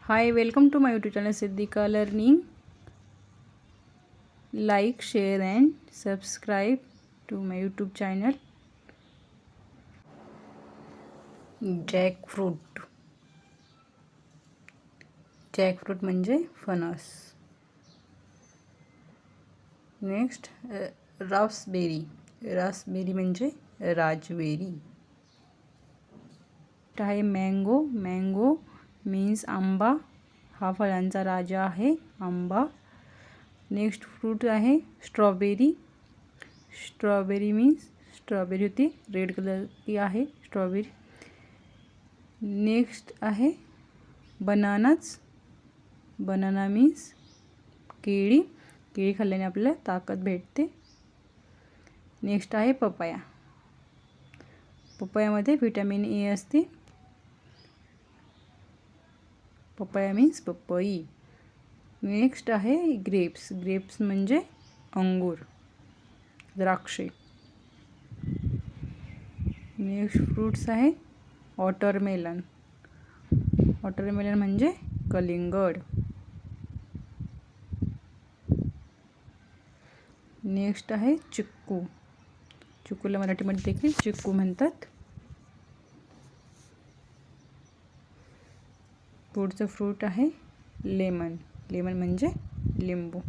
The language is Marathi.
Hi, welcome to my YouTube channel Siddhika Learning. Like, share and subscribe to my YouTube channel. Jackfruit. Jackfruit म्हणजे फणस. Next Raspberry. रास्पबेरी म्हणजे राजवेरी. आहे मँगो. मँगो मीन्स आंबा. हा फळांचा राजा आहे आंबा. नेक्स्ट फ्रूट आहे स्ट्रॉबेरी. स्ट्रॉबेरी मीन्स स्ट्रॉबेरी होती रेड कलर की आहे स्ट्रॉबेरी. नेक्स्ट आहे बनानाच. बनाना मीन्स केळी. केळी खाल्ल्याने आपल्याला ताकद भेटते. नेक्स्ट आहे पपया. पपयामध्ये व्हिटॅमिन ए असते. पपया मीन्स पपई. नेक्स्ट आहे ग्रेप्स. ग्रेप्स म्हणजे अंगूर, द्राक्षे. नेक्स्ट फ्रूट्स आहे वॉटरमेलन. वॉटरमेलन म्हणजे कलिंगड. नेक्स्ट आहे चिक्कू. चिक्कूला मराठीमध्ये देखील चिक्कू म्हणतात. पुढचं फ्रूट आहे लेमन. लेमन म्हणजे लिंबू.